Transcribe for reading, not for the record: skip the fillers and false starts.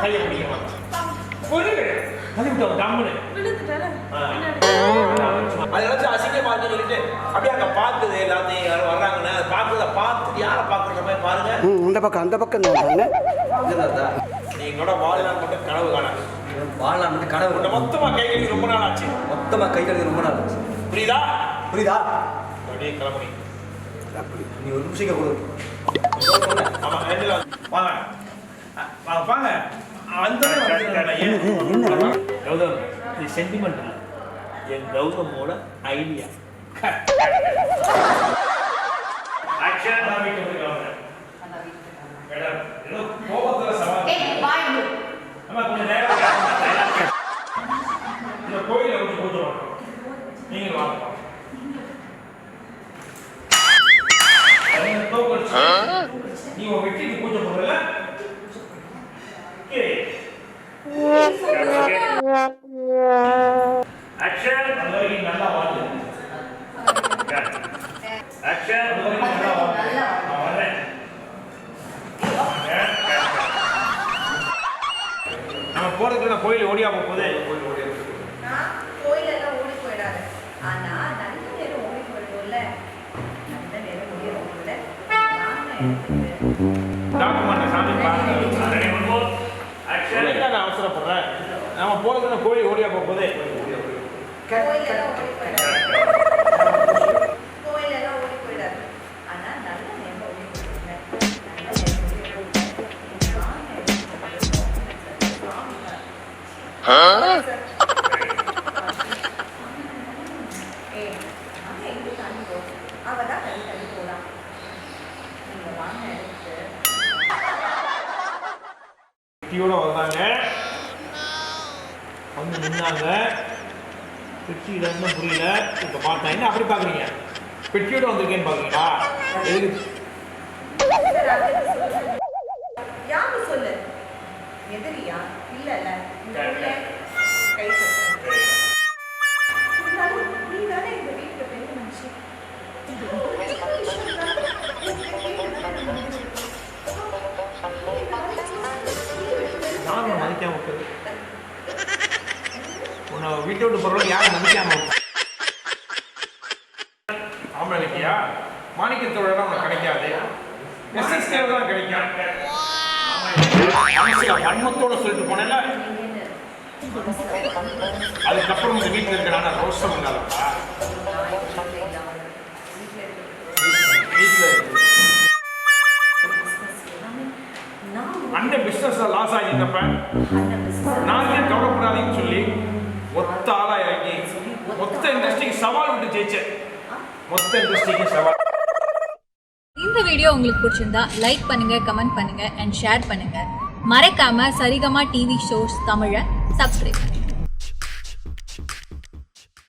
கையை பிடிக்கமா ஒரு கை விட்டோம் டம்முன்னு அதை நினைச்சு அசிங்கமா சொல்லிட்டு அப்படியே அங்க பாக்குது எல்லாத்தையும் யாரும் வர்றாங்கன்னா பாக்குறத பார்த்துட்டு யாரை பாக்குற மாதிரி பாருங்க. அந்த பக்கம் நீங்களோட வாழ்நாள் மட்டும் கனவு காணாது. வாழ்நாள் மட்டும் கனவு மொத்தமா கை கழுவி ரொம்ப நாள் ஆச்சு. ரொம்ப நாள் ஆச்சு. புரியுதா? அப்படியே கிளம்பி நீ ஒரு நிமிஷம் கொடு. ஆமா வாங்க வாங்க அந்த கௌதம் இது சென்டிமெண்ட் இல்லை, என் கௌதமோட ஐடியா. கோபத்துல சவால் இந்த கோயிலை விட்டு போட்டு நீங்க வாங்க. நீ உன் வெற்றிக்கு பூஜை போடுறல ஆக்ஷன். அது வரைக்கும் நல்லா வாடு. ஆக்ஷன். அது வரைக்கும் நல்லா வாடு. நான் வரேன். நம்ம போறதுக்குள்ள கோயில் ஓடியா போகுது. கோயிலெல்லாம் ஓடி போயிடாது. ஆனா நல்ல நேரம் ஓடி போயிடும்ல. நல்ல நேரம் ஓடி போயிடும்ல. டாக்குமெண்ட் சாமி பாருங்க. ஆக்ஷன். நான் அவசரப்படுறேன். நம்ம போறதுக்குள்ள கோயில் ஓடியா போகுது. கோயிலெல்லாம் ஓடி போயிடாது. கோயிலெல்லாம் ஓடி போயிடாது. ஆனா நல்ல நேரம் ஓடி போயிடும்ல. நல்ல நேரம் ஓடி போயிடும்ல. அவதான் தள்ளி தள்ளி போலாம். நீங்க வாங்க எடுத்து பெட்டியோட வந்தாங்க, வந்து நின்னாங்க. பெட்டி இடம்னு புரியல. இப்போ பார்த்தா என்ன அப்படி பார்க்குறீங்க? பெட்டியோட வந்திருக்கேன்னு பார்க்குறீங்களா? யாரு சொல்லு? எதிரியா? இல்லல்ல. கை நீ தானே இந்த வீட்டுல பெரிய மனுஷி. யாரும் மதிக்காம இருக்குது. உன்னை வீட்டை விட்டு போகிறவங்க யாரும் மதிக்காம ஆமாம் இல்லையா? மாணிக்கத்தோட இடம் உனக்கு கிடைக்காது. எஸ்எஸ்கே தான் கிடைக்கும். வன்மத்தோட சொல்லிட்டு போனேன்ல, அதுக்கப்புறம் இந்த வீட்டில் இருக்கிறான ரோஷம் இல்லாதப்பா அந்த பிசினஸ் லாஸ் ஆகிட்டப்ப நான் ஏன் கவலைப்படாதீங்கன்னு சொல்லி ஒத்த ஆளா இறங்கி மொத்த இண்டஸ்ட்ரிக்கு சவால் விட்டு ஜெயிச்சேன். மொத்த இண்டஸ்ட்ரிக்கு சவால். இந்த வீடியோ உங்களுக்கு பிடிச்சிருந்தா லைக் பண்ணுங்க, கமெண்ட் பண்ணுங்க அண்ட் ஷேர் பண்ணுங்க. மறக்காம சரிகமா டிவி ஷோஸ் தமிழை சப்ஸ்கிரைப் பண்ணுங்க.